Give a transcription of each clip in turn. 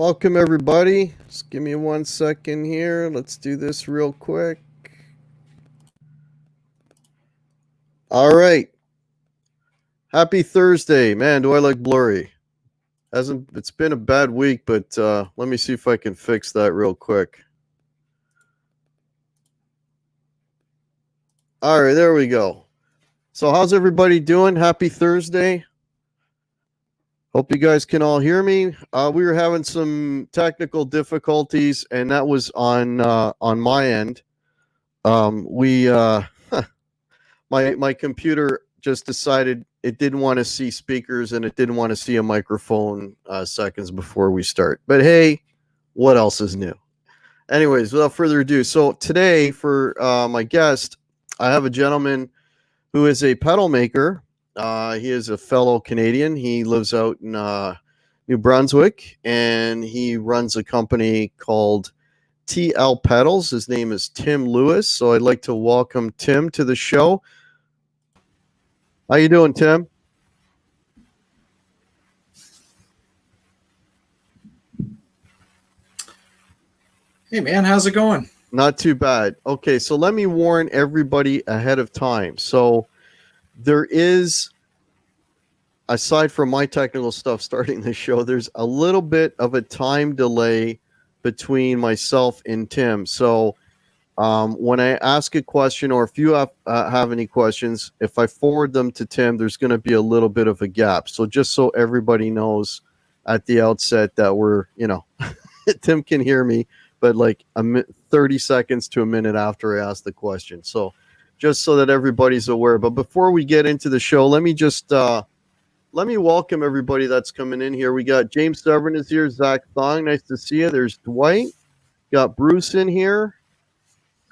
Welcome everybody. Just give me 1 second here. Let's do this real quick. All right. Happy Thursday. Man, do I look blurry. It's been a bad week, but let me see if I can fix that real quick. All right, there we go. So how's everybody doing? Happy Thursday. Hope you guys can all hear me. We were having some technical difficulties, and that was on my end. My computer just decided it didn't want to see speakers and it didn't want to see a microphone seconds before we start. But hey, what else is new? Anyways, without further ado, so today for my guest, I have a gentleman who is a pedal maker. He is a fellow Canadian. He lives out in New Brunswick, and he runs a company called TL Pedals. His name is Tim Lewis. So I'd like to welcome Tim to the show. How you doing, Tim? Hey, man, how's it going? Not too bad. Okay, so let me warn everybody ahead of time. So there is, aside from my technical stuff starting the show, there's a little bit of a time delay between myself and Tim. So when I ask a question, or if you have any questions, if I forward them to Tim, there's going to be a little bit of a gap. So just so everybody knows at the outset that we're, Tim can hear me, but like 30 seconds to a minute after I ask the question. So just so that everybody's aware. But before we get into the show, let me just let me welcome everybody that's coming in here. We got James Stubborn is here. Zach Thong, nice to see you. There's Dwight. Got Bruce in here.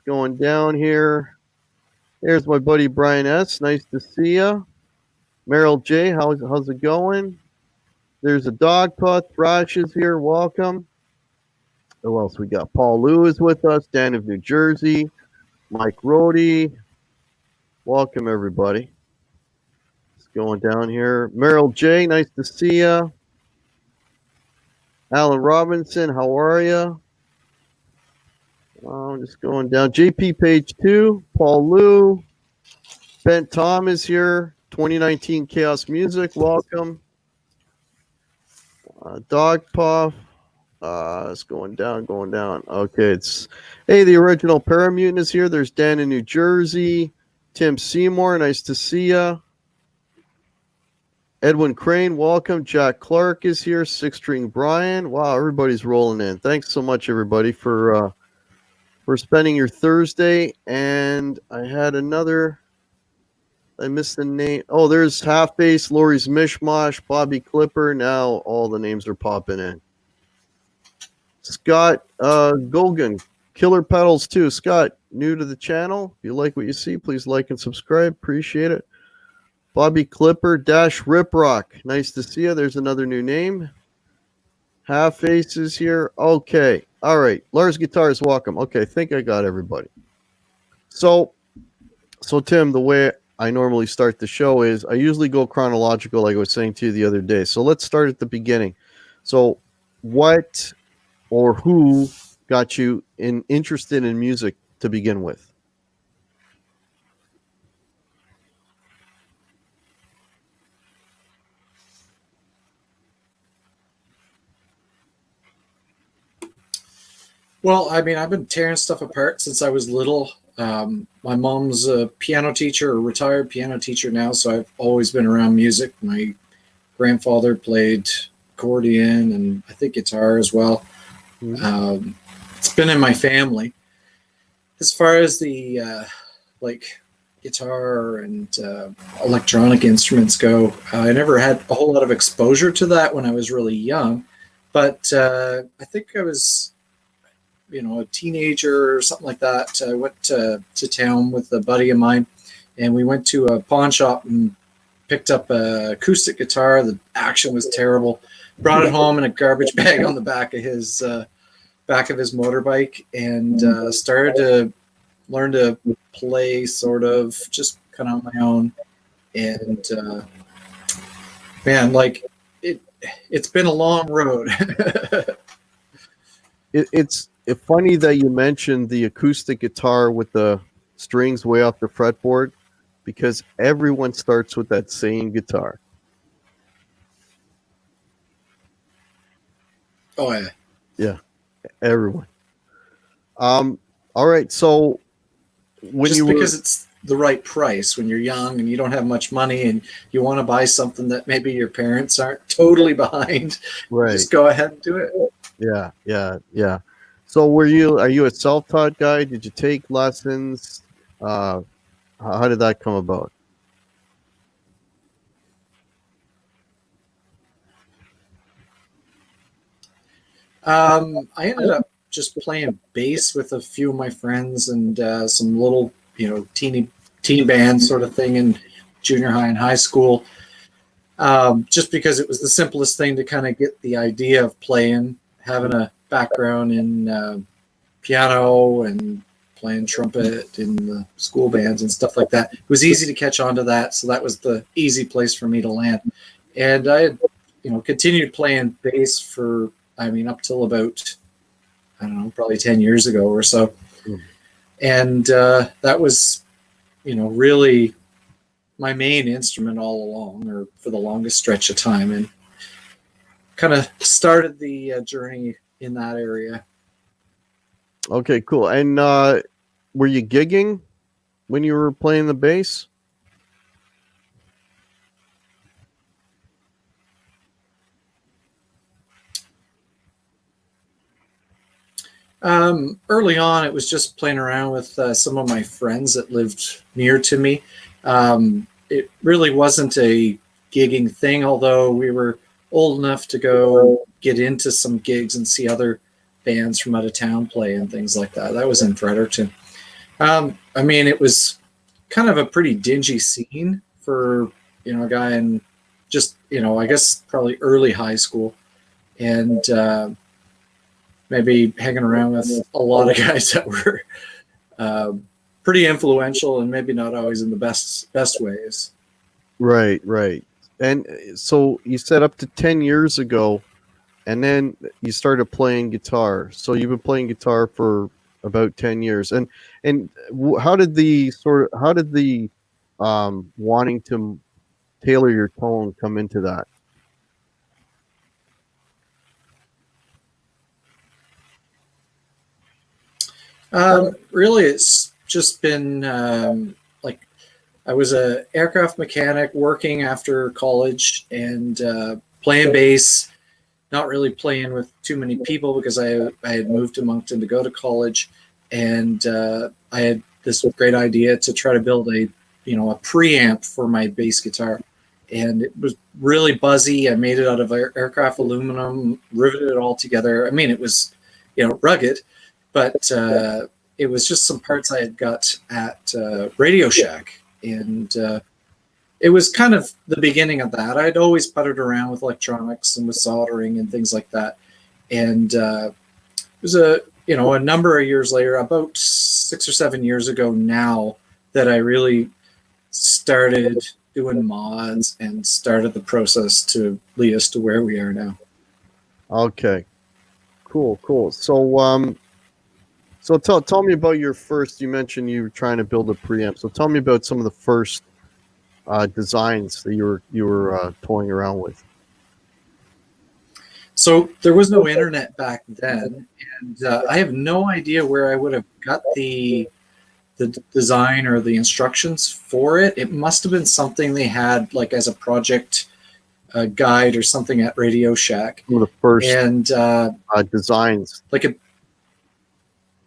Going down here. There's my buddy Brian S. Nice to see you. Meryl J. How's it going? There's a dog putt. Thrash is here. Welcome. Who else we got? Paul Lou is with us. Dan of New Jersey. Mike Rohde. Welcome everybody. Just going down here. Meryl J. Nice to see you. Alan Robinson. How are you? I'm just going down. JP Page 2, Paul Lou, Ben Tom is here. 2019 Chaos Music, welcome. Dog Puff. It's going down. Okay, hey, the original Paramutant is here. There's Dan in New Jersey. Tim Seymour, nice to see ya. Edwin Crane, welcome. Jack Clark is here. Six String Brian. Wow, everybody's rolling in. Thanks so much, everybody, for spending your Thursday. And I had another, I missed the name. Oh, there's Half Bass, Lori's Mishmash, Bobby Clipper. Now all the names are popping in. Scott Gogan, Killer Pedals too. Scott, new to the channel. If you like what you see, please like and subscribe. Appreciate it. Bobby Clipper, Dash Riprock. Nice to see you. There's another new name. Half Face is here. Okay. All right. Lars Guitars, welcome. Okay. I think I got everybody. So Tim, the way I normally start the show is I usually go chronological, like I was saying to you the other day. So let's start at the beginning. So what or who got you interested in music to begin with? Well, I mean, I've been tearing stuff apart since I was little. My mom's a piano teacher, a retired piano teacher now, so I've always been around music. My grandfather played accordion and I think guitar as well. Mm-hmm. It's been in my family. As far as the guitar and electronic instruments go, I never had a whole lot of exposure to that when I was really young. But I think I was, a teenager or something like that. I went to town with a buddy of mine, and we went to a pawn shop and picked up an acoustic guitar. The action was terrible. Brought it home in a garbage bag on the back of his motorbike, and started to learn to play sort of just kind of on my own. And man, like it's been a long road. it's funny that you mentioned the acoustic guitar with the strings way off the fretboard, because everyone starts with that same guitar. Oh yeah. Yeah, everyone. All right. So when you Just were because it's the right price when you're young and you don't have much money and you want to buy something that maybe your parents aren't totally behind, right, just go ahead and do it. yeah. So are you a self-taught guy? Did you take lessons? How did that come about? I ended up just playing bass with a few of my friends and some little, teeny band sort of thing in junior high and high school. Just because it was the simplest thing to kind of get the idea of playing, having a background in piano and playing trumpet in the school bands and stuff like that. It was easy to catch on to that, so that was the easy place for me to land. And I had, continued playing bass for, up till about, I don't know, probably 10 years ago or so. Mm. And that was, really my main instrument all along, or for the longest stretch of time, and kind of started the journey in that area. Okay, cool. And were you gigging when you were playing the bass? Early on, it was just playing around with some of my friends that lived near to me. It really wasn't a gigging thing, although we were old enough to go get into some gigs and see other bands from out of town play and things like that. That was in Fredericton. It was kind of a pretty dingy scene for, a guy in just, I guess probably early high school. And maybe hanging around with a lot of guys that were pretty influential and maybe not always in the best ways. Right. And so you said up to 10 years ago, and then you started playing guitar. So you've been playing guitar for about 10 years. And how did the wanting to tailor your tone come into that? Really, it's just been like I was a aircraft mechanic working after college and playing bass, not really playing with too many people because I had moved to Moncton to go to college, and I had this great idea to try to build a preamp for my bass guitar, and it was really buzzy. I made it out of aircraft aluminum, riveted it all together. It was rugged, but it was just some parts I had got at Radio Shack, and it was kind of the beginning of that. I'd always puttered around with electronics and with soldering and things like that, and it was a number of years later, about 6 or 7 years ago now, that I really started doing mods and started the process to lead us to where we are now. Okay, cool. So tell me about your first. You mentioned you were trying to build a preamp. So tell me about some of the first designs that you were toying around with. So there was no internet back then, and I have no idea where I would have got the design or the instructions for it. It must have been something they had like as a project guide or something at Radio Shack. Some of the first and designs, like a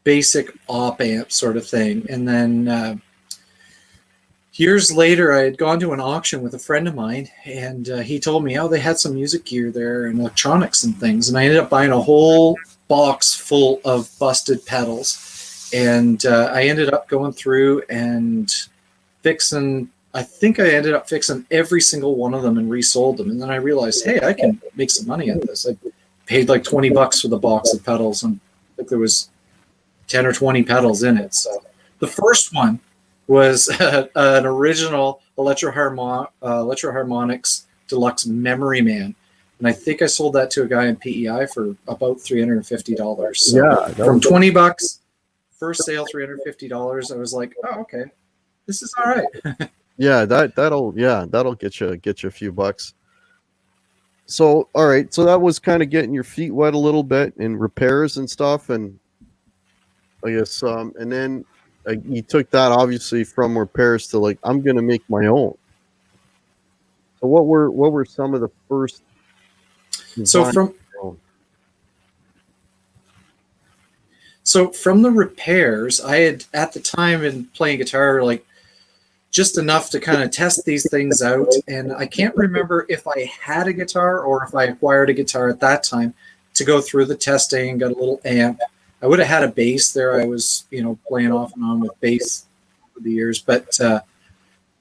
basic op amp sort of thing. And then years later, I had gone to an auction with a friend of mine, and he told me, they had some music gear there and electronics and things. And I ended up buying a whole box full of busted pedals. And I ended up going through and fixing, I think I ended up fixing every single one of them and resold them. And then I realized, hey, I can make some money at this. I paid like $20 for the box of pedals, and I think there was 10 or 20 pedals in it. So the first one was an original Electro Harmonix Deluxe Memory Man and I think I sold that to a guy in PEI for about $350. So Yeah, from $20, first sale $350. I was like, oh, okay, this is all right. Yeah, that'll get you a few bucks. So all right, so that was kind of getting your feet wet a little bit in repairs and stuff, and I guess and then you took that obviously from repairs to like, I'm gonna make my own. So what were some of the first So designs from of your own? So from the repairs, I had at the time been playing guitar like just enough to kind of test these things out. And I can't remember if I had a guitar or if I acquired a guitar at that time to go through the testing, got a little amp. I would have had a bass there. I was, playing off and on with bass over the years. But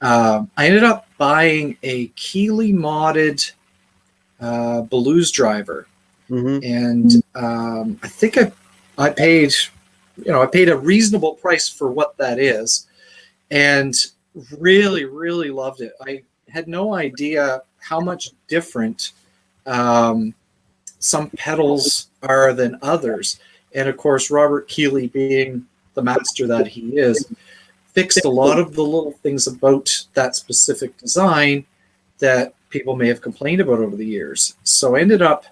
I ended up buying a Keeley modded blues driver. Mm-hmm. And I think I paid, I paid a reasonable price for what that is, and really, really loved it. I had no idea how much different some pedals are than others. And of course, Robert Keeley, being the master that he is, fixed a lot of the little things about that specific design that people may have complained about over the years. So I ended up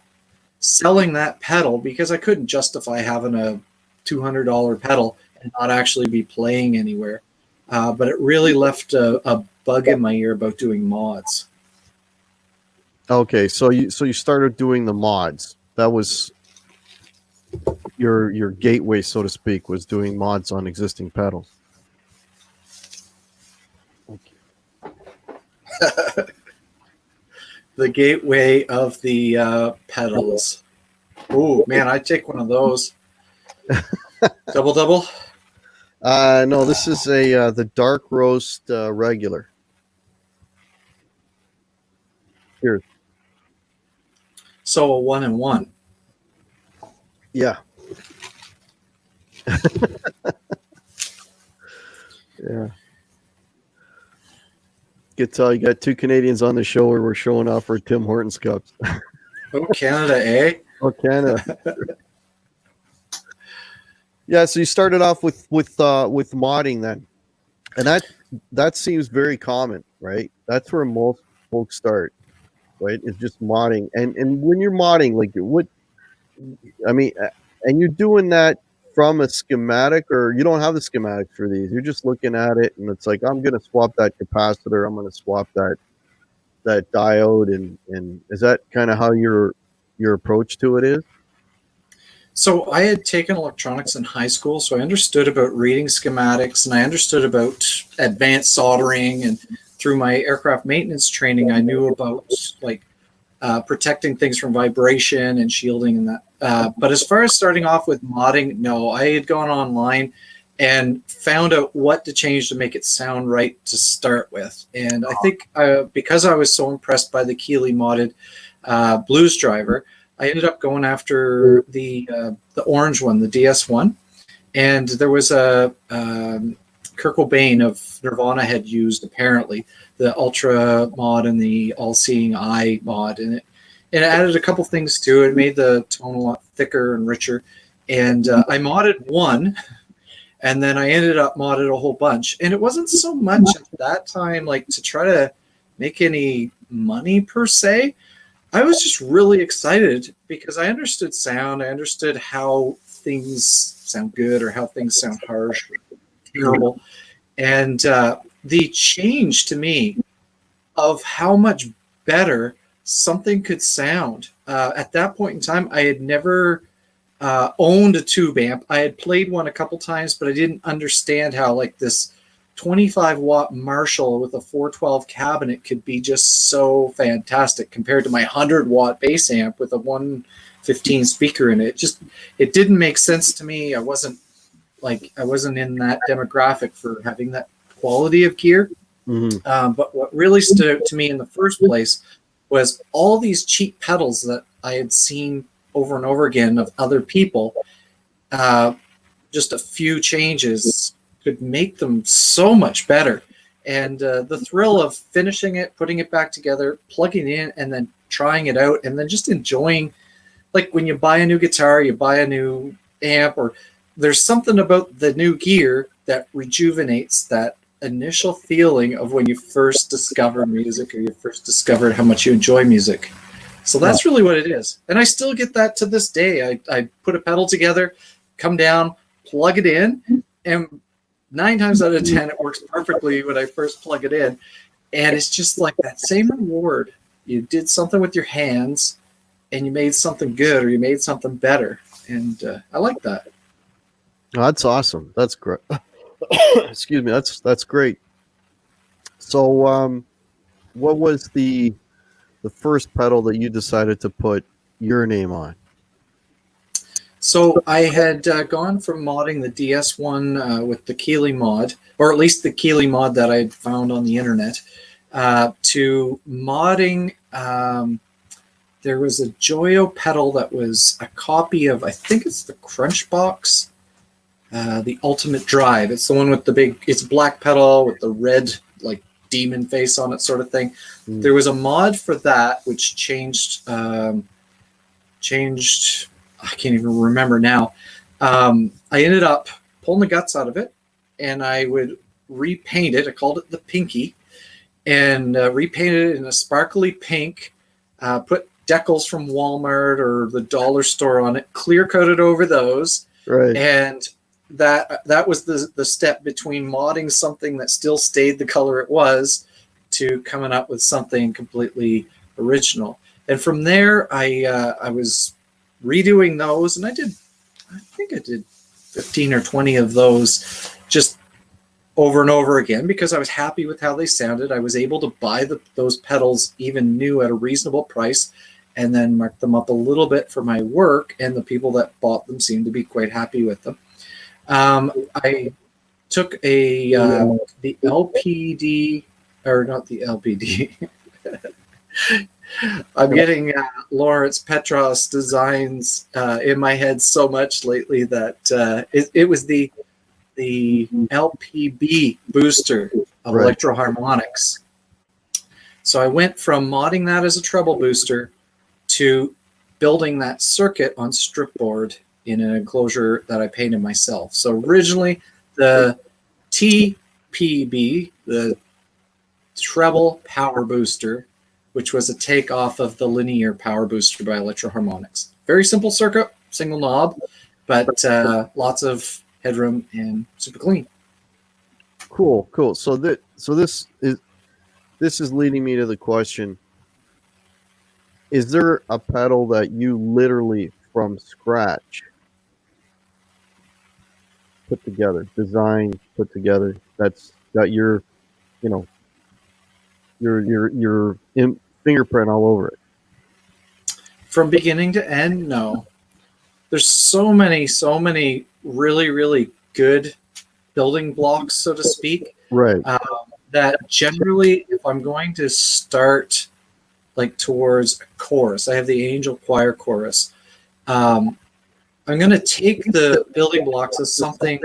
selling that pedal because I couldn't justify having a $200 pedal and not actually be playing anywhere. But it really left a bug in my ear about doing mods. Okay, so you started doing the mods. That was your gateway, so to speak, was doing mods on existing pedals. The gateway of the pedals. Oh man, I'd take one of those. Double. No, this is the dark roast regular. Here. So a 1-in-1. Yeah. Yeah. You can tell you got two Canadians on the show where we're showing off our Tim Hortons cups. Oh, Canada, eh? Oh, Canada. Yeah, so you started off with modding then, and that seems very common, right? That's where most folks start, right? It's just modding, and when you're modding, like and you're doing that from a schematic, or you don't have the schematics for these. You're just looking at it, and it's like, I'm gonna swap that capacitor, I'm gonna swap that diode, and is that kind of how your approach to it is? So I had taken electronics in high school, so I understood about reading schematics, and I understood about advanced soldering, and through my aircraft maintenance training, I knew about like protecting things from vibration and shielding and that. But as far as starting off with modding, no, I had gone online and found out what to change to make it sound right to start with. And I think because I was so impressed by the Keeley modded blues driver, I ended up going after the orange one, the DS1. And there was a Kurt Cobain of Nirvana had used, apparently, the Ultra mod and the All Seeing Eye mod, and it added a couple things to it. It made the tone a lot thicker and richer. And I modded one, and then I ended up modded a whole bunch. And it wasn't so much at that time like to try to make any money per se. I was just really excited because I understood sound. I understood how things sound good or how things sound harsh or terrible. And the change to me of how much better something could sound. At that point in time, I had never owned a tube amp. I had played one a couple times, but I didn't understand how like this 25-watt Marshall with a 412 cabinet could be just so fantastic compared to my 100-watt bass amp with a 115 speaker in it. It didn't make sense to me. I wasn't in that demographic for having that quality of gear. Mm-hmm. But what really stood out to me in the first place was all these cheap pedals that I had seen over and over again of other people. Just a few changes could make them so much better. And the thrill of finishing it, putting it back together, plugging it in, and then trying it out, and then just enjoying, like when you buy a new guitar, you buy a new amp, or there's something about the new gear that rejuvenates that initial feeling of when you first discovered music, or you first discovered how much you enjoy music. So that's really what it is. And I still get that to this day. I put a pedal together, come down, plug it in, and 9 times out of 10, it works perfectly when I first plug it in. And it's just like that same reward. You did something with your hands, and you made something good, or you made something better. And I like that. Oh, that's awesome. That's great. Excuse me. That's great. So, what was the first pedal that you decided to put your name on? So I had gone from modding the DS1 with the Keeley mod, or at least the Keeley mod that I had found on the internet, to modding. There was a Joyo pedal that was a copy of, I think it's the Crunchbox, the Ultimate Drive. It's the one with the big, it's black pedal with the red like demon face on it, sort of thing. There was a mod for that which changed. I can't even remember now. I ended up pulling the guts out of it, and I would repaint it. I called it the Pinky, and repainted it in a sparkly pink. Put decals from Walmart or the dollar store on it, clear coated over those, Right. And that was the step between modding something that still stayed the color it was to coming up with something completely original. And from there, I was redoing those, and I think I did 15 or 20 of those just over and over again because I was happy with how they sounded. I was able to buy those pedals even new at a reasonable price and then mark them up a little bit for my work, and the people that bought them seemed to be quite happy with them. I took the LPD, or not the LPD. I'm getting Lawrence Petros designs in my head so much lately that it was the LPB booster of Right. Electro Harmonics. So I went from modding that as a treble booster to building that circuit on strip board in an enclosure that I painted myself. So originally the TPB, the treble power booster, which was a takeoff of the linear power booster by Electro Harmonics. Very simple circuit, single knob, but lots of headroom and super clean. Cool. So this is leading me to the question: is there a pedal that you literally from scratch put together, designed, put together, that's got your fingerprint all over it? From beginning to end, no. There's so many really, really good building blocks, so to speak, Right. that generally, if I'm going to start like towards a chorus, I have the Angel Choir chorus. I'm going to take the building blocks as something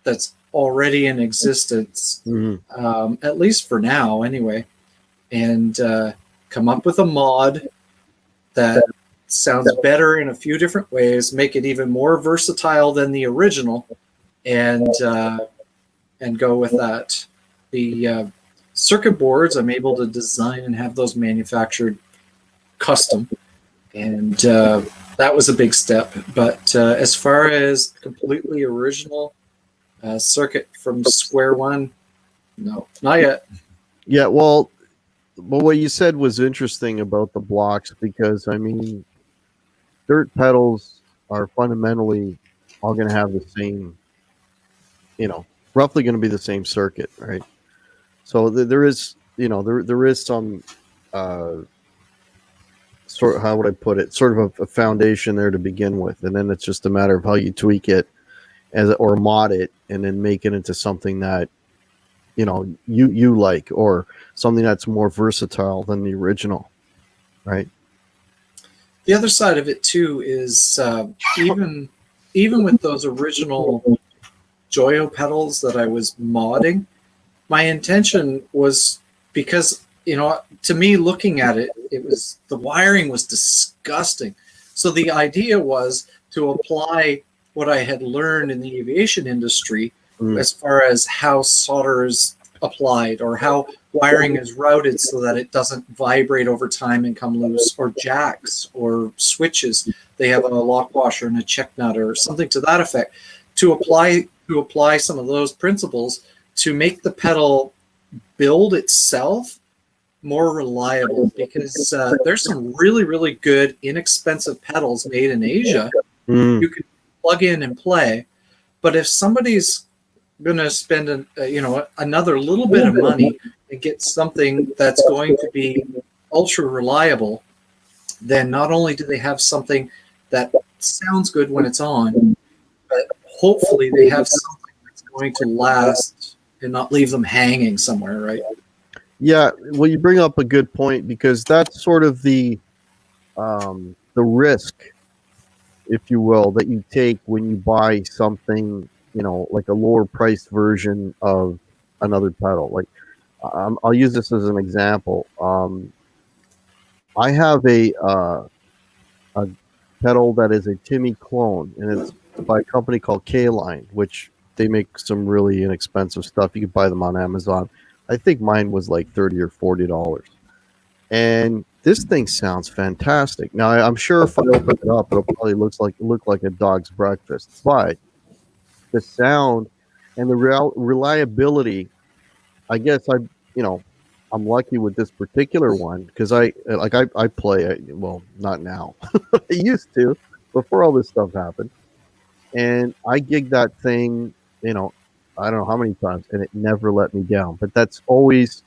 that's already in existence, at least for now anyway, and come up with a mod that sounds better in a few different ways, make it even more versatile than the original, and go with that. The circuit boards, I'm able to design and have those manufactured custom, and that was a big step. But as far as completely original circuit from square one, no, not yet. Yeah, well, what you said was interesting about the blocks, because I mean, dirt pedals are fundamentally all going to have the same, roughly going to be the same circuit, right? So there is, there is some sort, how would I put it, sort of a foundation there to begin with, and then it's just a matter of how you tweak it or mod it, and then make it into something that you like, or something that's more versatile than the original, right? The other side of it too is even with those original Joyo pedals that I was modding, my intention was because, to me, looking at it, the wiring was disgusting. So the idea was to apply what I had learned in the aviation industry as far as how solder is applied or how wiring is routed so that it doesn't vibrate over time and come loose, or jacks or switches. They have a lock washer and a check nut or something to that effect, to apply some of those principles to make the pedal build itself more reliable, because there's some really, really good, inexpensive pedals made in Asia you can plug in and play. But if somebody's going to spend another little bit of money and get something that's going to be ultra reliable, then not only do they have something that sounds good when it's on, but hopefully they have something that's going to last and not leave them hanging somewhere, right? Yeah, well, you bring up a good point, because that's sort of the risk, if you will, that you take when you buy something, like a lower priced version of another pedal. Like, I'll use this as an example. I have a pedal that is a Timmy Klon, and it's by a company called K-Line, which they make some really inexpensive stuff. You can buy them on Amazon. I think mine was like $30 or $40. And this thing sounds fantastic. Now, I'm sure if I open it up, it'll probably look like a dog's breakfast. But the sound and the reliability, I guess I'm lucky with this particular one, because I play, well, not now. I used to before all this stuff happened. And I gigged that thing, I don't know how many times, and it never let me down. But that's always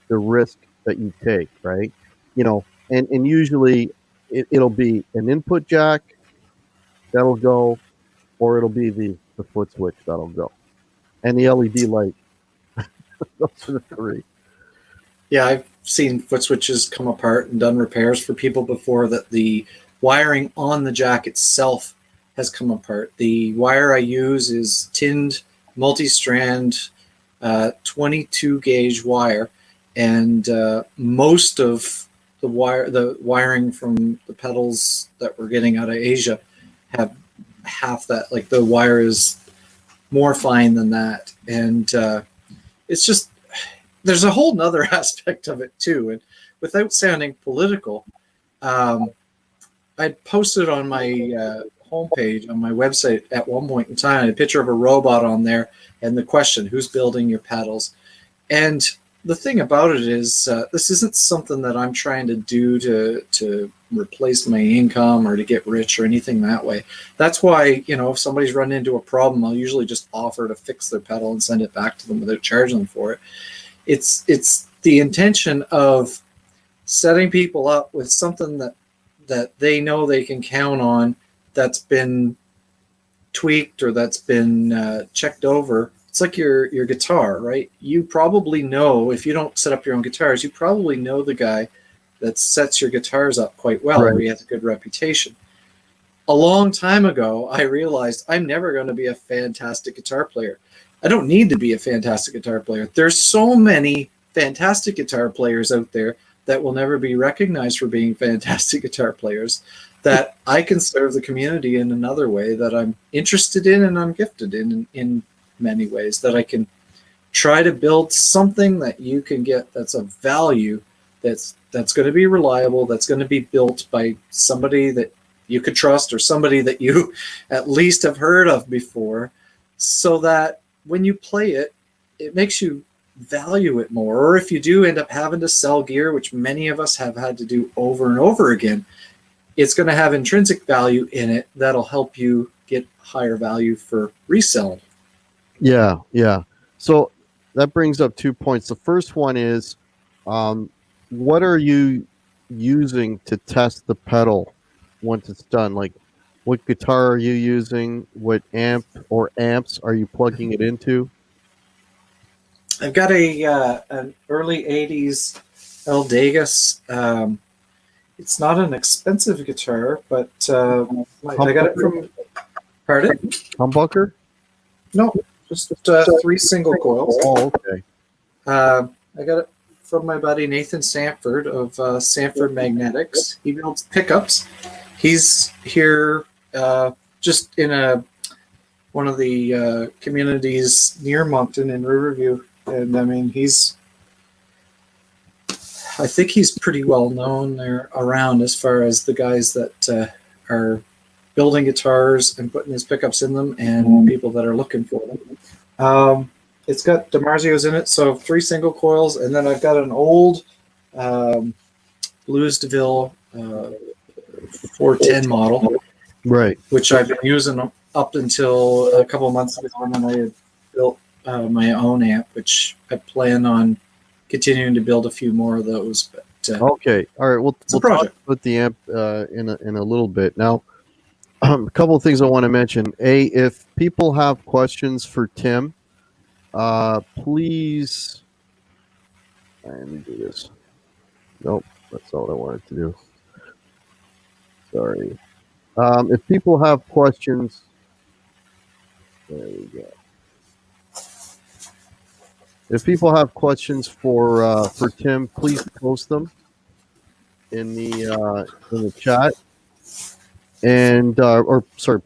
the risk that you take, right? And usually it'll be an input jack that'll go, or it'll be the foot switch that'll go, and the LED light. Those are the three. Yeah, I've seen foot switches come apart and done repairs for people before, that the wiring on the jack itself has come apart. The wire I use is tinned multi-strand 22 gauge wire, and most of the wiring from the pedals that we're getting out of Asia have half that. Like, the wire is more fine than that, and it's just, there's a whole nother aspect of it too. And without sounding political, I posted on my homepage on my website at one point in time a picture of a robot on there, and the question, who's building your pedals? And the thing about it is, this isn't something that I'm trying to do to replace my income or to get rich or anything that way. That's why, if somebody's run into a problem, I'll usually just offer to fix their pedal and send it back to them without charging them for it. It's the intention of setting people up with something that they know they can count on, that's been tweaked or that's been checked over. It's like your guitar, right? You probably know, if you don't set up your own guitars, you probably know the guy that sets your guitars up quite well, Right. or he has a good reputation. A long time ago, I realized I'm never going to be a fantastic guitar player. I don't need to be a fantastic guitar player. There's so many fantastic guitar players out there that will never be recognized for being fantastic guitar players, that I can serve the community in another way that I'm interested in and I'm gifted in many ways, that I can try to build something that you can get that's of value, that's going to be reliable, that's going to be built by somebody that you could trust, or somebody that you at least have heard of before, so that when you play it, it makes you value it more. Or if you do end up having to sell gear, which many of us have had to do over and over again, it's going to have intrinsic value in it that'll help you get higher value for reselling. Yeah. So that brings up 2 points. The first one is, what are you using to test the pedal once it's done? Like, what guitar are you using? What amp or amps are you plugging it into? I've got an early 80s El Degas. It's not an expensive guitar, but I got it from... Pardon? Humbucker? No, just 3 single coils. Oh, okay. I got it from my buddy Nathan Sanford of Sanford Magnetics. He builds pickups. He's here just in one of the communities near Moncton in Riverview, and I mean I think he's pretty well known there around as far as the guys that are building guitars and putting his pickups in them, and people that are looking for them. It's got DiMarzios in it, so 3 single coils, and then I've got an old Blues DeVille 410 model, Right. which I've been using up until a couple of months ago, and then I had built my own amp, which I plan on continuing to build a few more of those. But Okay. All right. We'll talk about the amp in a little bit. Now, a couple of things I want to mention. If people have questions for Tim, please. Let me do this. Nope, that's not what I wanted to do. Sorry. If people have questions, there we go. If people have questions for Tim, please post them in the chat, and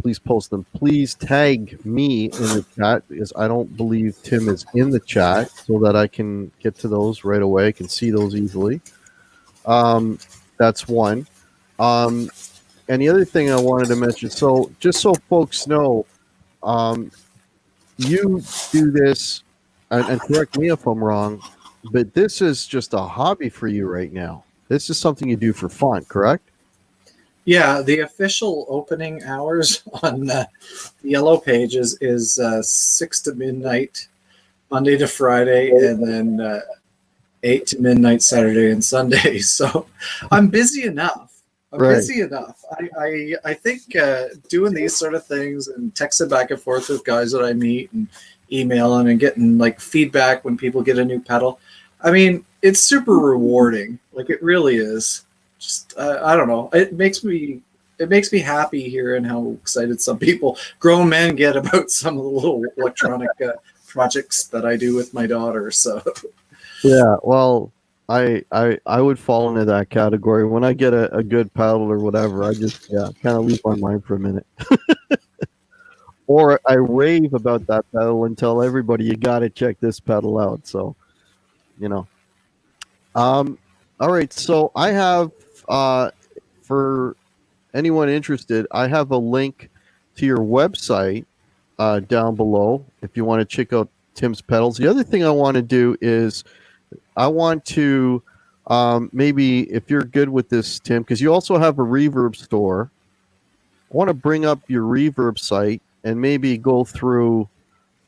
please post them. Please tag me in the chat because I don't believe Tim is in the chat, so that I can get to those right away. I can see those easily. That's one. And the other thing I wanted to mention, so just so folks know, you do this. And correct me if I'm wrong, but this is just a hobby for you right now. This is something you do for fun, correct? Yeah, the official opening hours on the Yellow Pages is 6 to midnight, Monday to Friday, and then 8 to midnight Saturday and Sunday. So I'm busy enough. Busy enough. I think doing these sort of things and texting back and forth with guys that I meet and emailing and getting like feedback when people get a new pedal, I mean, it's super rewarding. Like, it really is. Just I don't know. It makes me happy hearing how excited some people, grown men, get about some of the little electronic projects that I do with my daughter. So yeah, well, I would fall into that category. When I get a good pedal or whatever, I just kind of lose my mind for a minute. Or I rave about that pedal and tell everybody, you got to check this pedal out. So, all right. So I have, for anyone interested, I have a link to your website down below if you want to check out Tim's pedals. The other thing I want to do is I want to maybe, if you're good with this, Tim, because you also have a reverb store, I want to bring up your reverb site and maybe go through,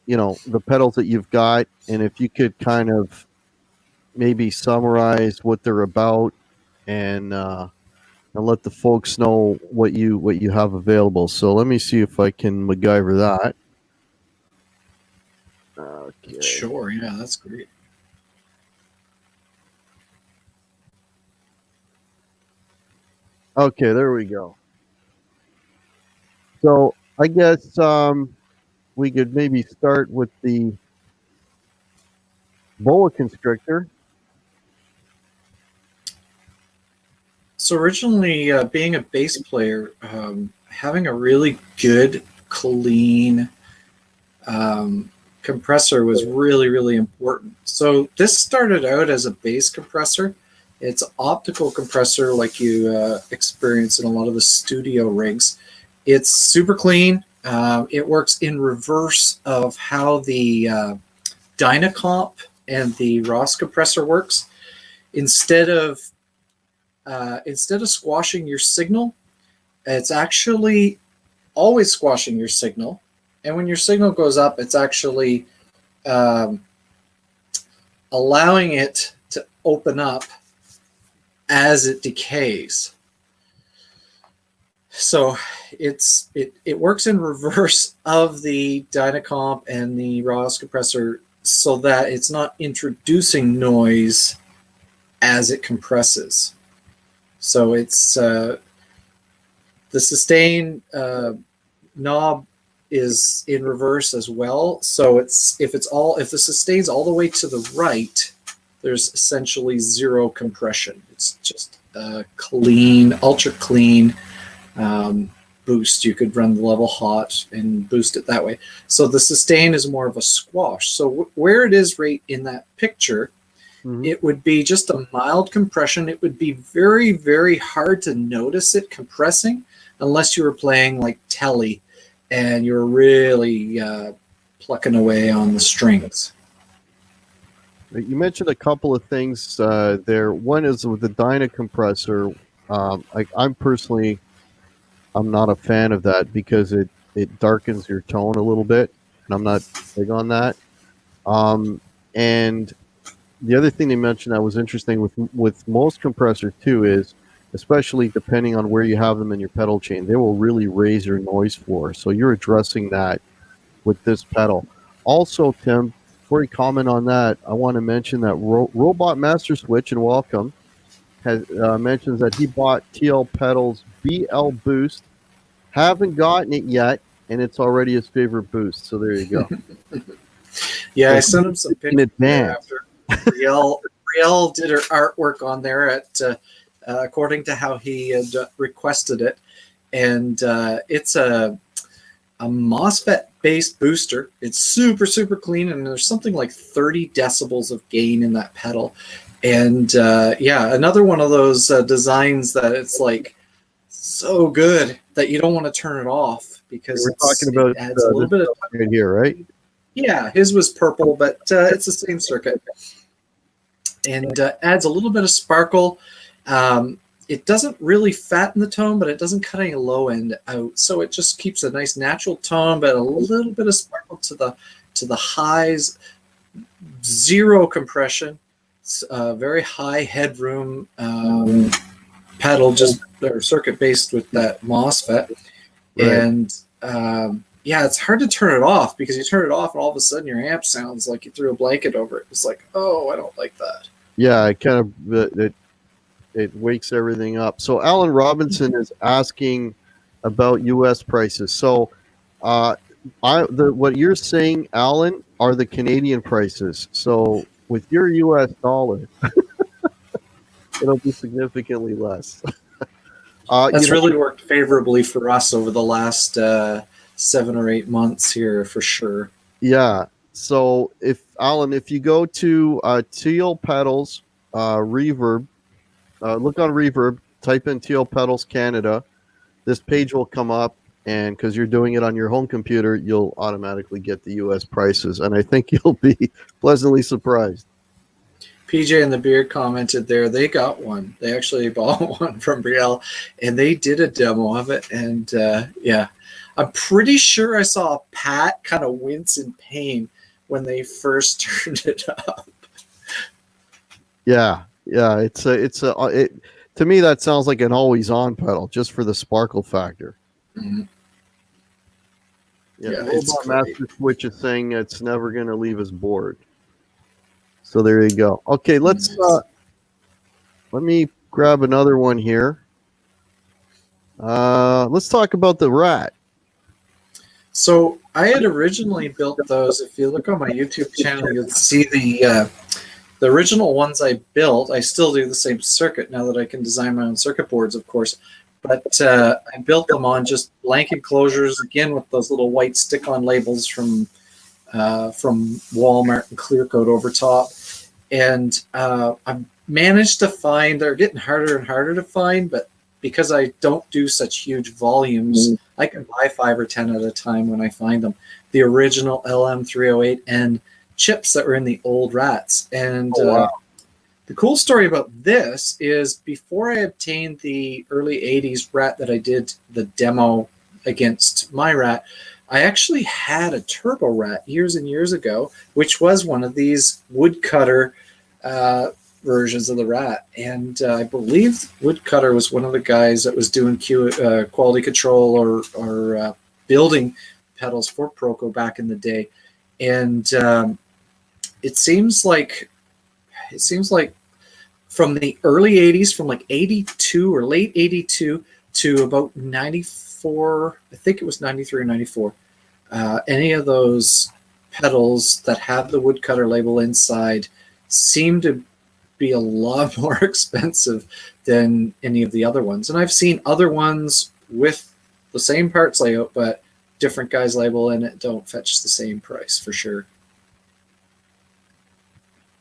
the pedals that you've got, and if you could kind of maybe summarize what they're about and let the folks know what you have available. So let me see if I can MacGyver that. Okay. Sure, yeah, that's great. Okay, there we go. So I guess we could maybe start with the boa constrictor. So originally, being a bass player, having a really good, clean compressor was really, really important. So this started out as a bass compressor. It's an optical compressor like you experience in a lot of the studio rigs. It's super clean. It works in reverse of how the Dyna Comp and the Ross compressor works. Instead of squashing your signal, it's actually always squashing your signal. And when your signal goes up, it's actually allowing it to open up as it decays. So it works in reverse of the Dynacomp and the Ross compressor so that it's not introducing noise as it compresses. So it's the sustain knob is in reverse as well. So if the sustain's all the way to the right, there's essentially zero compression. It's just a clean, ultra clean boost. You could run the level hot and boost it that way. So the sustain is more of a squash. So where it is right in that picture, it would be just a mild compression. It would be very, very hard to notice it compressing unless you were playing like Telly and you're really plucking away on the strings. You mentioned a couple of things there. One is with the Dyna Compressor. I'm not a fan of that because it darkens your tone a little bit, and I'm not big on that. And the other thing they mentioned that was interesting with most compressors too is, especially depending on where you have them in your pedal chain, they will really raise your noise floor. So you're addressing that with this pedal. Also, Tim, before you comment on that, I want to mention that Robot Master Switch, and welcome, has mentions that he bought TL Pedals BL Boost. Haven't gotten it yet, and it's already his favorite boost. So there you go. Yeah, I sent him some pictures in advance. After Brielle did her artwork on there according to how he had requested it, and it's a MOSFET based booster. It's super, super clean, and there's something like 30 decibels of gain in that pedal. And another one of those designs that it's like so good that you don't want to turn it off because we're talking about it adds a little bit of right here, right? Yeah, his was purple, but it's the same circuit, and adds a little bit of sparkle. It doesn't really fatten the tone, but it doesn't cut any low end out. So it just keeps a nice natural tone, but a little bit of sparkle to the highs. Zero compression. It's a very high headroom pedal, or circuit based with that MOSFET, right. And it's hard to turn it off because you turn it off and all of a sudden your amp sounds like you threw a blanket over it. It's like, oh, I don't like that. Yeah, it kind of it wakes everything up. So Alan Robinson is asking about U.S. prices. So what you're saying, Alan, are the Canadian prices. So with your U.S. dollar, it'll be significantly less. That's really worked favorably for us over the last 7 or 8 months here for sure. Yeah. So if you go to Teal Pedals Reverb, look on Reverb, type in Teal Pedals Canada, this page will come up, and because you're doing it on your home computer, you'll automatically get the U.S. prices, and I think you'll be pleasantly surprised. PJ and the Beard commented there, they got one. They actually bought one from Brielle, and they did a demo of it, and I'm pretty sure I saw Pat kind of wince in pain when they first turned it up. Yeah, to me that sounds like an always-on pedal just for the sparkle factor. Mm-hmm. Yeah, Robot Master Switch is saying it's never going to leave his board. So there you go. Okay, let me grab another one here. Let's talk about the Rat. So I had originally built those. If you look on my YouTube channel, you'll see the original ones I built. I still do the same circuit now that I can design my own circuit boards, of course. But I built them on just blank enclosures, again with those little white stick-on labels from Walmart and clear coat over top. And I've managed to find, they're getting harder and harder to find, but because I don't do such huge volumes, I can buy 5 or 10 at a time when I find them. The original LM308N chips that were in the old Rats. And the cool story about this is before I obtained the early 80s Rat that I did the demo against my Rat, I actually had a Turbo Rat years and years ago, which was one of these woodcutter versions of the Rat. And I believe Woodcutter was one of the guys that was doing quality control or building pedals for Proco back in the day. And it seems like from the early 80s, from like 82 or late 82 to about 94, I think it was 93 or 94, any of those pedals that have the woodcutter label inside seem to be a lot more expensive than any of the other ones. And I've seen other ones with the same parts layout, but different guy's label in it don't fetch the same price for sure.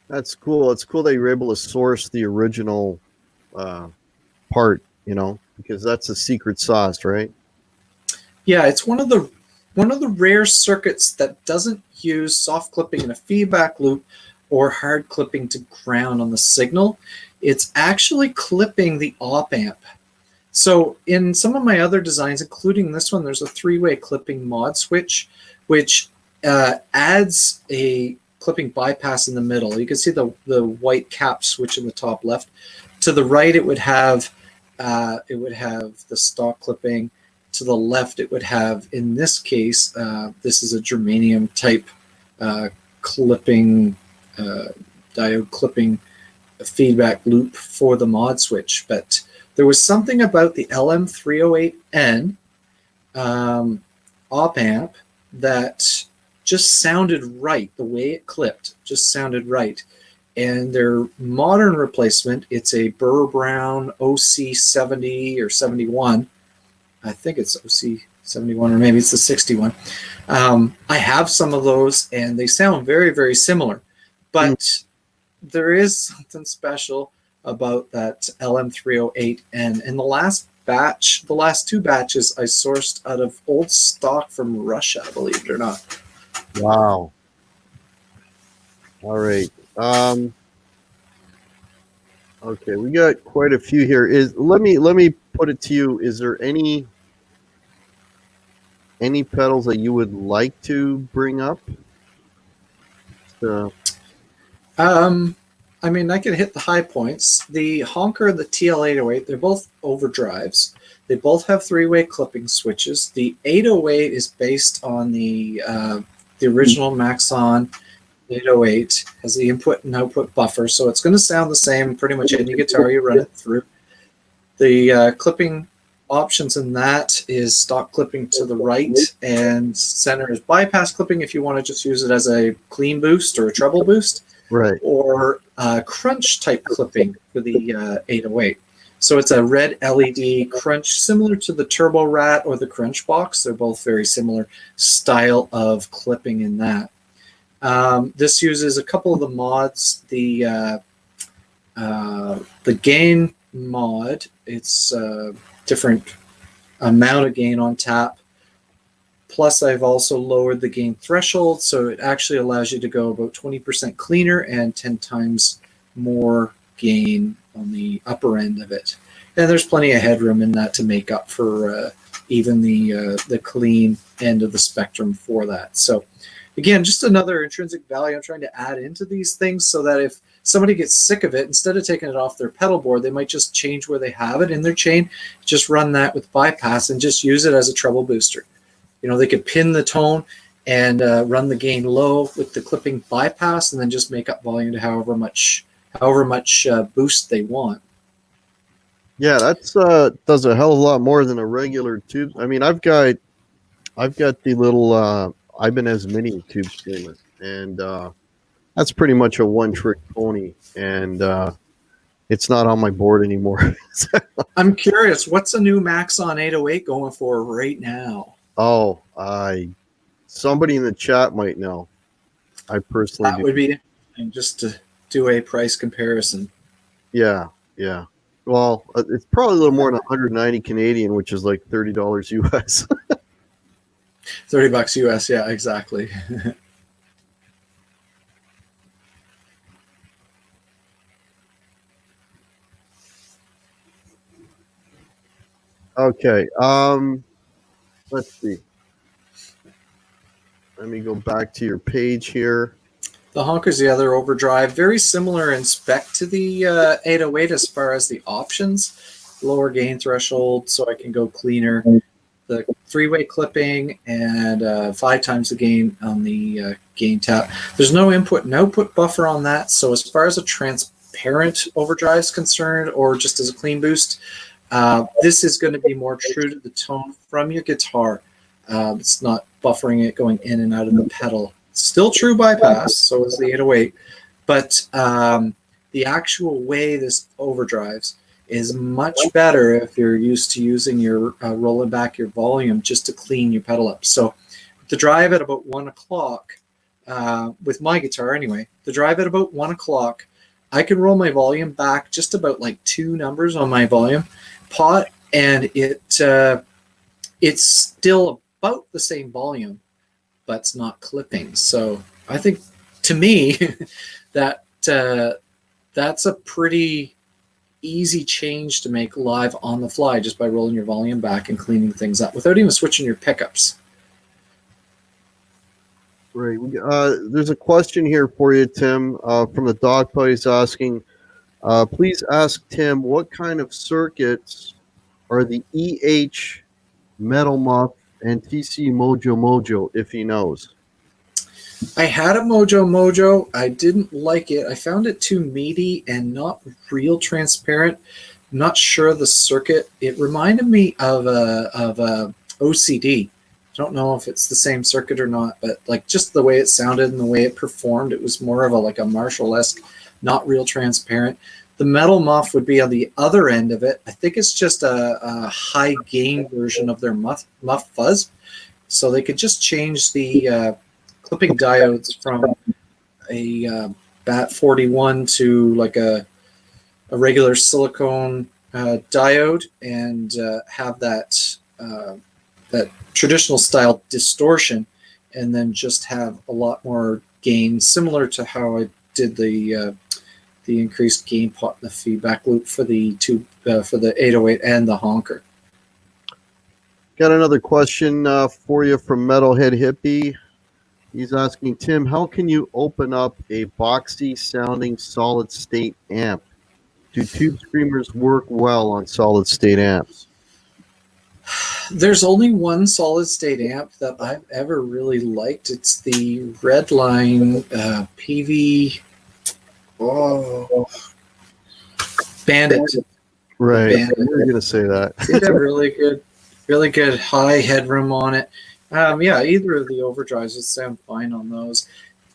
That's cool. It's cool that you're able to source the original part, you know, because that's a secret sauce, right? Yeah, it's one of the rare circuits that doesn't use soft clipping in a feedback loop or hard clipping to ground on the signal. It's actually clipping the op amp. So in some of my other designs, including this one, there's a 3-way clipping mod switch, which adds a clipping bypass in the middle. You can see the white cap switch in the top left. To the right, it would have the stock clipping. To the left, it would have, in this case, this is a germanium type clipping, diode clipping feedback loop for the mod switch. But there was something about the LM308N op amp that just sounded right. The way it clipped just sounded right. And their modern replacement, it's a Burr Brown OC70 or 71. I think it's OC71 or maybe it's the 61. I have some of those and they sound very, very similar. But there is something special about that LM308. And in the last batch, the last 2 batches, I sourced out of old stock from Russia, believe it or not. Wow. All right. Okay, we got quite a few here. Let me put it to you. Is there any pedals that you would like to bring up? I mean, I can hit the high points. The Honker and the TL808, they're both overdrives. They both have 3-way clipping switches. The 808 is based on the original Maxon 808, has the input and output buffer, so it's going to sound the same pretty much any guitar you run it through. The clipping options in that is stock clipping to the right, and center is bypass clipping if you want to just use it as a clean boost or a treble boost. Right. Or crunch type clipping for the 808. So it's a red LED crunch, similar to the Turbo Rat or the Crunch Box. They're both very similar style of clipping in that. This uses a couple of the mods. The gain mod, it's different amount of gain on tap. Plus, I've also lowered the gain threshold, so it actually allows you to go about 20% cleaner and 10 times more gain on the upper end of it. And there's plenty of headroom in that to make up for even the clean end of the spectrum for that. So, again, just another intrinsic value I'm trying to add into these things so that if somebody gets sick of it, instead of taking it off their pedal board, they might just change where they have it in their chain, just run that with bypass and just use it as a treble booster. You know, they could pin the tone and run the gain low with the clipping bypass, and then just make up volume to however much boost they want. Yeah, that's does a hell of a lot more than a regular tube. I mean, I've got the little Ibanez Mini tube screamer, and that's pretty much a one-trick pony, and it's not on my board anymore. I'm curious, what's a new Maxon 808 going for right now? Oh, somebody in the chat might know. I personally That would be interesting, just to do a price comparison. Yeah. Well, it's probably a little more than 190 Canadian, which is like $30 US. $30 US, yeah, exactly. Okay. Let's see. Let me go back to your page here. The Honker's the other overdrive. Very similar in spec to the 808 as far as the options. Lower gain threshold, so I can go cleaner. The 3-way clipping and 5 times the gain on the gain tap. There's no input and output buffer on that. So as far as a transparent overdrive is concerned, or just as a clean boost, this is going to be more true to the tone from your guitar. It's not buffering it going in and out of the pedal. Still true bypass, so is the 808, but the actual way this overdrives is much better if you're used to using your rolling back your volume just to clean your pedal up. So the drive at about 1 o'clock, with my guitar anyway, the drive at about 1 o'clock, I can roll my volume back just about like 2 numbers on my volume pot, and it's still about the same volume, but it's not clipping. So I think, to me, that that's a pretty easy change to make live on the fly just by rolling your volume back and cleaning things up without even switching your pickups. Right. There's a question here for you, Tim, from the dog buddies asking, please ask Tim what kind of circuits are the EH Metal Muff and TC Mojo Mojo, if he knows. I had a Mojo Mojo. I didn't like it. I found it too meaty and not real transparent. I'm not sure the circuit. It reminded me of a OCD. I don't know if it's the same circuit or not, but like just the way it sounded and the way it performed, it was more of a Marshall-esque, not real transparent. The Metal Muff would be on the other end of it. I think it's just a high gain version of their muff fuzz. So they could just change the clipping diodes from a BAT 41 to like a regular silicone diode and have that traditional style distortion, and then just have a lot more gain, similar to how I did the increased gain pot in the feedback loop for the 808 and the honker. Got another question for you from Metalhead Hippie. He's asking, Tim, how can you open up a boxy sounding solid state amp? Do tube screamers work well on solid state amps? There's only one solid state amp that I've ever really liked. It's the Redline PV Bandit. Right. Bandit. You were going to say that. It had really good high headroom on it. Yeah, either of the overdrives would sound fine on those.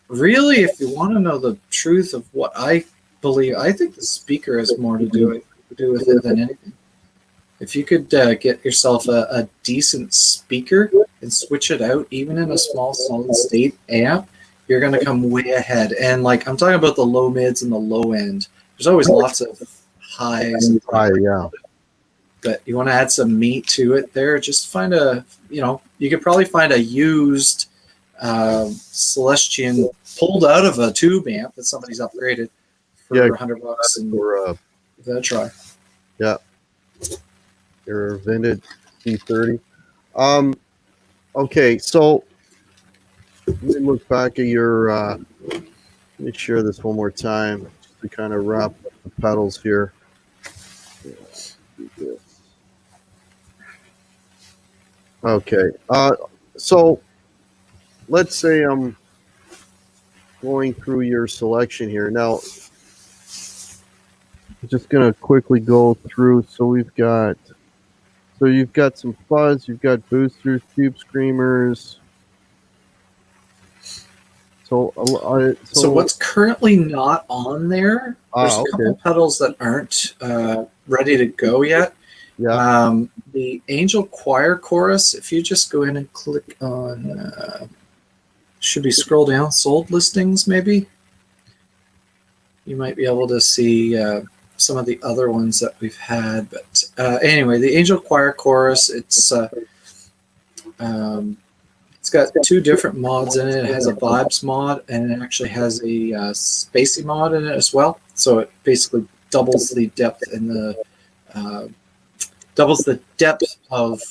Really, if you want to know the truth of what I believe, I think the speaker has more to do with it than anything. If you could get yourself a decent speaker and switch it out, even in a small solid state amp, you're going to come way ahead. And like I'm talking about the low mids and the low end. There's always lots of highs. Yeah. But you want to add some meat to it there, just find you could probably find a used Celestian pulled out of a tube amp that somebody's upgraded for $100 and give that a try. Yeah. Your vintage C30. Okay, so let me look back at your let me share this one more time just to kind of wrap up the pedals here. Okay, so let's say I'm going through your selection here. Now, I'm just going to quickly go through. So you've got some fuzz, you've got boosters, tube screamers. So what's currently not on there, there's a couple pedals that aren't ready to go yet. Yeah. The Angel Choir Chorus, if you just go in and click on, should be scroll down, sold listings maybe. You might be able to see some of the other ones that we've had. But anyway, the Angel Choir Chorus, it's got 2 different mods in it. It has a Vibes mod, and it actually has a Spacey mod in it as well. So it basically doubles the depth and the depth of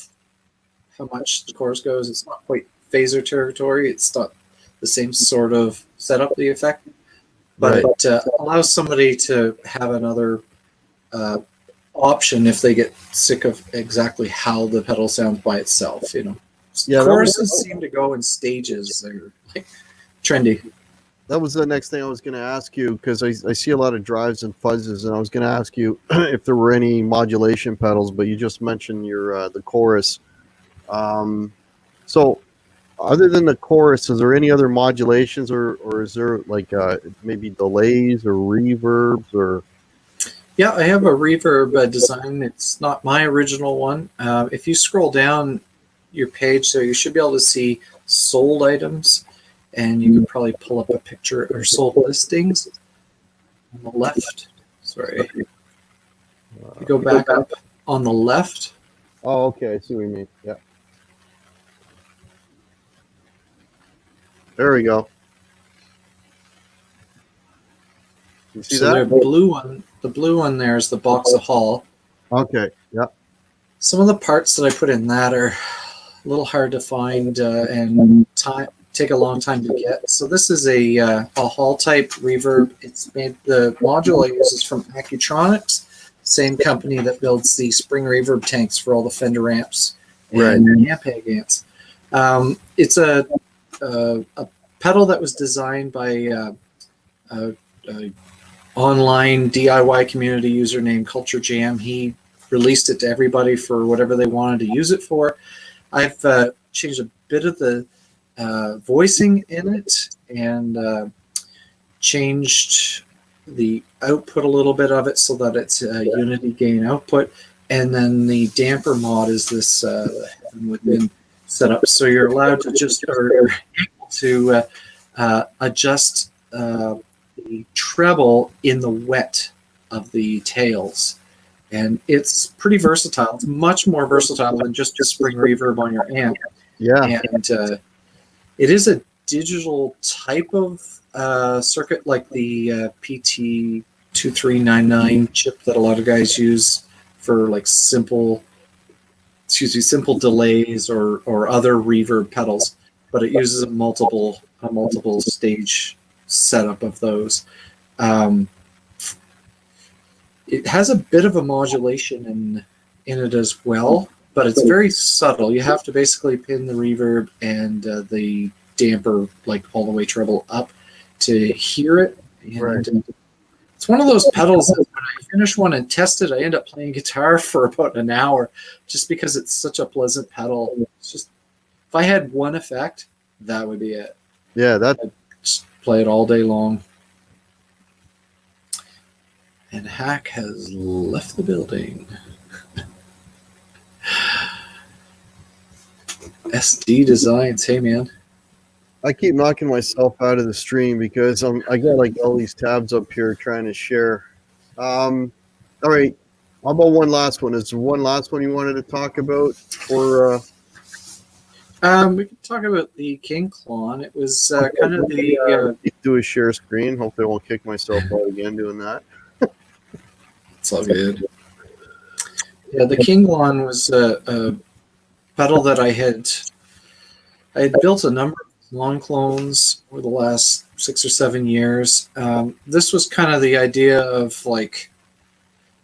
how much the chorus goes. It's not quite phaser territory. It's not the same sort of setup, the effect, but right. It allows somebody to have another option if they get sick of exactly how the pedal sounds by itself. Choruses seem to go in stages. They're like trendy. That was the next thing I was going to ask you, because I see a lot of drives and fuzzes, and I was going to ask you if there were any modulation pedals, but you just mentioned the chorus. So, other than the chorus, is there any other modulations, or is there like maybe delays or reverbs or? Yeah, I have a reverb design. It's not my original one. If you scroll down your page, so you should be able to see sold items, and you could probably pull up a picture or sold listings on the left. Sorry. If you go back up on the left. Oh, okay. I see what you mean. Yeah. There we go. You see So that? the blue one there is the box of Hall. Okay. Yeah. Some of the parts that I put in that are a little hard to find and take a long time to get. So this is a Hall type reverb. It's made, the module I use is from Accutronics, same company that builds the spring reverb tanks for all the Fender amps and Ampeg amps. It's a pedal that was designed by a online DIY community user named Culture Jam. He released it to everybody for whatever they wanted to use it for. I've changed a bit of the voicing in it and changed the output a little bit of it so that it's a unity gain output. And then the damper mod is this Heaven Within setup. So you're allowed to just, or able to adjust the treble in the wet of the tails. And it's pretty versatile. It's much more versatile than just a spring reverb on your amp. Yeah. And it is a digital type of circuit like the PT2399 chip that a lot of guys use for like simple delays or other reverb pedals. But it uses a multiple stage setup of those. It has a bit of a modulation in it as well, but it's very subtle. You have to basically pin the reverb and the damper like all the way treble up to hear it. And it's one of those pedals that when I finish one and test it, I end up playing guitar for about an hour just because it's such a pleasant pedal. It's just, if I had one effect, that would be it. Yeah, that. I'd just play it all day long. And Hack has left the building. SD Designs, hey man. I keep knocking myself out of the stream because I got like all these tabs up here trying to share. All right, how about one last one? Is there one last one you wanted to talk about? Or we could talk about the King Klon. It was kind of the do a share screen. Hopefully I won't kick myself out again doing that. It's all good. Yeah, the King Klon was a pedal that I had built a number of Klon clones over the last 6 or 7 years. This was kind of the idea of like,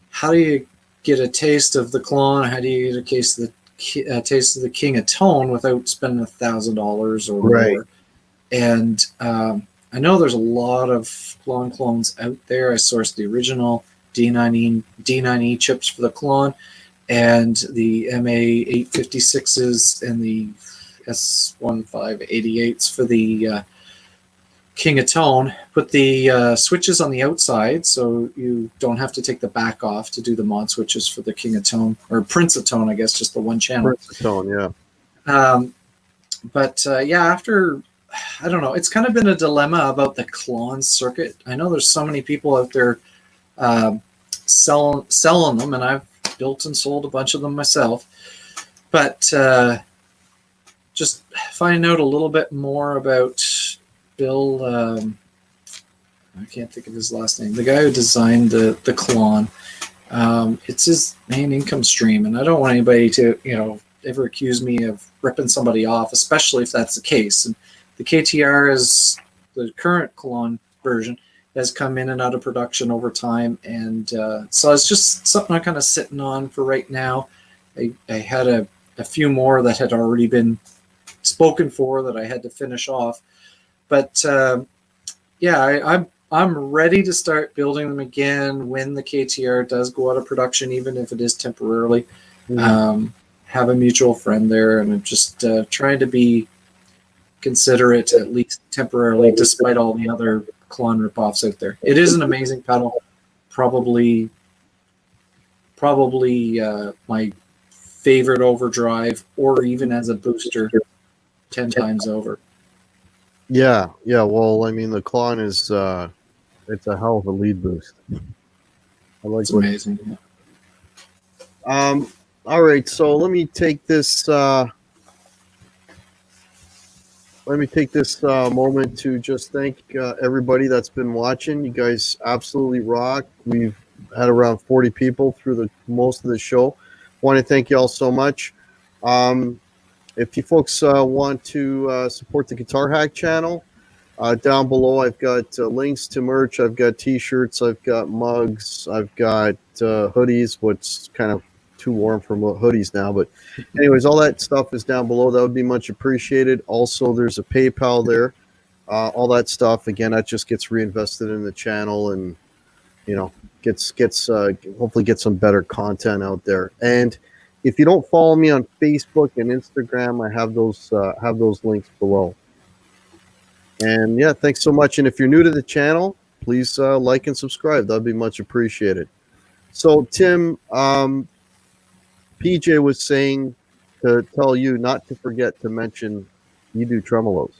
how do you get a taste of the Klon? How do you get a taste of the King of Tone without spending $1,000 or more? And I know there's a lot of Klon clones out there. I sourced the original D9E chips for the Klon and the MA856s and the S1588s for the King of Tone. Put the switches on the outside so you don't have to take the back off to do the mod switches for the King of Tone, or Prince of Tone, I guess, just the one channel. Prince of Tone, yeah. But after, I don't know, it's kind of been a dilemma about the Klon circuit. I know there's so many people out there selling them, and I've built and sold a bunch of them myself. But just finding out a little bit more about Bill, I can't think of his last name, the guy who designed the Klon. It's his main income stream, and I don't want anybody to ever accuse me of ripping somebody off, especially if that's the case. And the KTR is the current Klon version, has come in and out of production over time, and so it's just something I'm kind of sitting on for right now. I had a few more that had already been spoken for that I had to finish off, but I'm ready to start building them again when the KTR does go out of production, even if it is temporarily. have a mutual friend there, and I'm just trying to be considerate, at least temporarily, despite all the other Klon ripoffs out there. It is an amazing pedal, probably my favorite overdrive, or even as a booster, 10 times over. Yeah. Well, I mean, the Klon is it's a hell of a lead boost. I like It's amazing. Yeah. All right, so let me take this moment to just thank everybody that's been watching. You guys absolutely rock. We've had around 40 people through most of the show. Want to thank you all so much. If you folks want to support the Guitar Hack channel, down below I've got links to merch. I've got t-shirts, I've got mugs, I've got hoodies, what's kind of too warm for hoodies now, but anyways, all that stuff is down below. That would be much appreciated. Also, there's a PayPal there. All that stuff, again, that just gets reinvested in the channel, and gets hopefully get some better content out there. And if you don't follow me on Facebook and Instagram, I have those links below. And yeah, thanks so much. And if you're new to the channel, please like and subscribe. That'd be much appreciated. So Tim, PJ was saying to tell you not to forget to mention you do tremolos.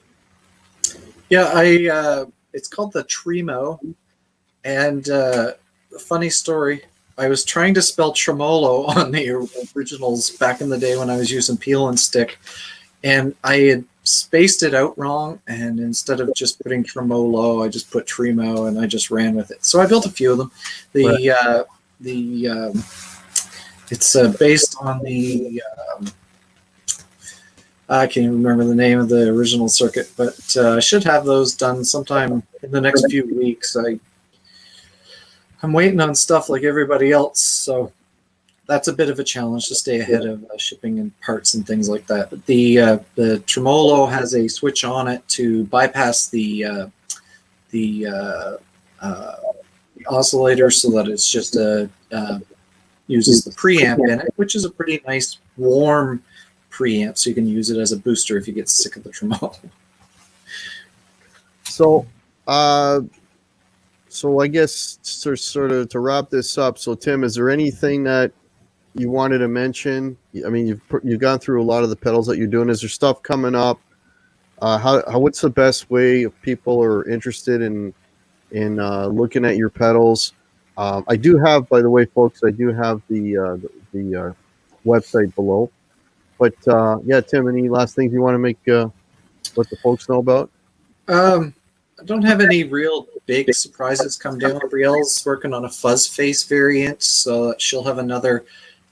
Yeah, it's called the Tremo, and funny story. I was trying to spell tremolo on the originals back in the day when I was using peel and stick, and I had spaced it out wrong, and instead of just putting tremolo, I just put tremo, and I just ran with it. So I built a few of them. It's based on the I can't even remember the name of the original circuit, but I should have those done sometime in the next few weeks. I'm waiting on stuff like everybody else, so that's a bit of a challenge to stay ahead of shipping and parts and things like that. But the tremolo has a switch on it to bypass the oscillator, so that it's just uses the preamp in it, which is a pretty nice warm preamp, so you can use it as a booster if you get sick of the tremolo. So I guess sort of to wrap this up. So Tim, is there anything that you wanted to mention? I mean, you've gone through a lot of the pedals that you're doing. Is there stuff coming up? What's the best way if people are interested in looking at your pedals? I do have, by the way, folks, I do have the website below. But yeah, Tim, any last things you want to make let the folks know about? I don't have any real big surprises come down. Brielle's working on a fuzz face variant, so she'll have another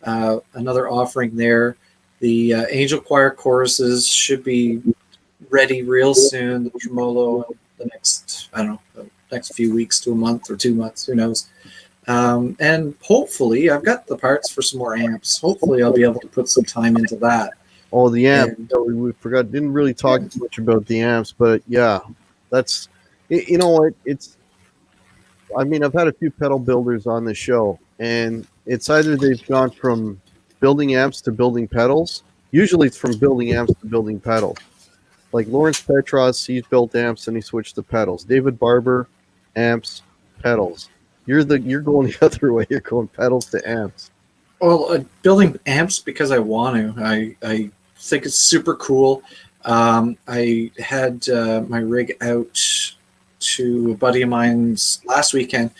offering there. The Angel Choir choruses should be ready real soon. The tremolo in the next few weeks to a month or 2 months, who knows. And hopefully, I've got the parts for some more amps. Hopefully, I'll be able to put some time into that. Oh, the amp. We forgot. Didn't really talk much about the amps, but yeah, that's. You know what? I mean, I've had a few pedal builders on the show, and it's either they've gone from building amps to building pedals. Usually, it's from building amps to building pedals. Like Lawrence Petros, he's built amps and he switched to pedals. David Barber, amps, pedals. You're going the other way. You're going pedals to amps. Well, building amps because I want to. I think it's super cool. I had my rig out to a buddy of mine's last weekend,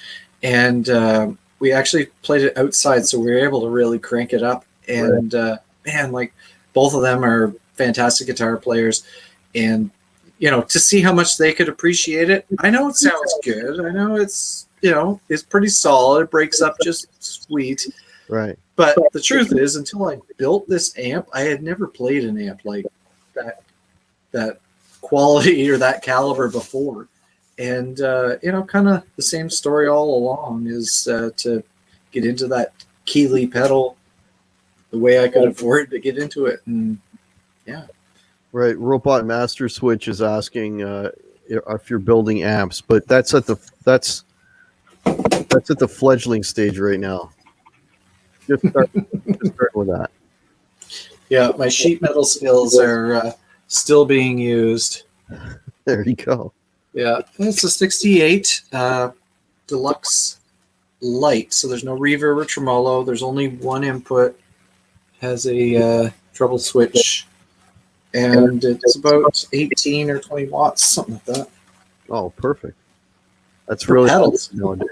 and we actually played it outside, so we were able to really crank it up. And man, like both of them are fantastic guitar players, and to see how much they could appreciate it. I know it sounds good. I know it's it's pretty solid. It breaks up just sweet. Right. But the truth is, until I built this amp, I had never played an amp like that quality or that caliber before. And kind of the same story all along is to get into that Keeley pedal the way I could afford to get into it. And yeah. Right. Robot Master Switch is asking if you're building amps, but that's at the fledgling stage right now. Just start with that. Yeah, my sheet metal skills are still being used. There you go. Yeah, it's a 68 deluxe light, so there's no reverb or tremolo. There's only one input. Has a treble switch, and it's about 18 or 20 watts, something like that. Oh, perfect. That's For really pedals. nowadays.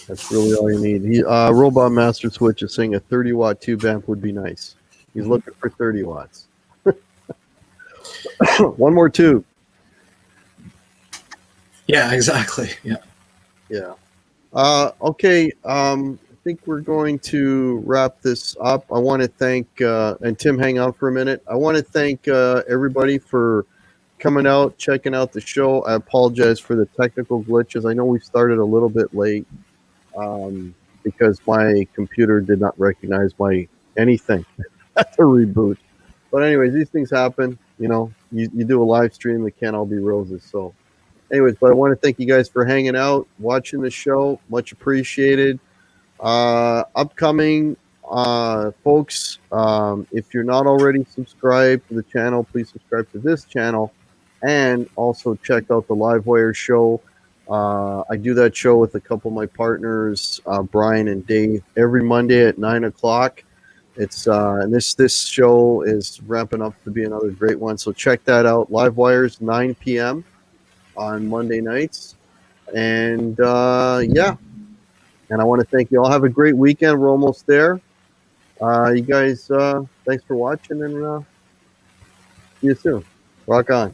That's really all you need. Robot Master Switch is saying a 30-watt tube amp would be nice. He's looking for 30 watts. One more tube. Yeah, exactly. Yeah. Yeah. Okay. I think we're going to wrap this up. I want to thank, and Tim, hang on for a minute. I want to thank everybody for coming out, checking out the show. I apologize for the technical glitches. I know we started a little bit late because my computer did not recognize my anything at the reboot. But anyways, these things happen. You know, you do a live stream, it can't all be roses. So anyways, but I want to thank you guys for hanging out, watching the show. Much appreciated. Upcoming folks, if you're not already subscribed to the channel, please subscribe to this channel and also check out the Livewire show. I do that show with a couple of my partners, Brian and Dave, every Monday at 9 o'clock. It's and this show is ramping up to be another great one. So check that out. Livewires 9 p.m. on Monday nights. And yeah. And I want to thank you all. Have a great weekend. We're almost there. You guys, thanks for watching, and see you soon. Rock on.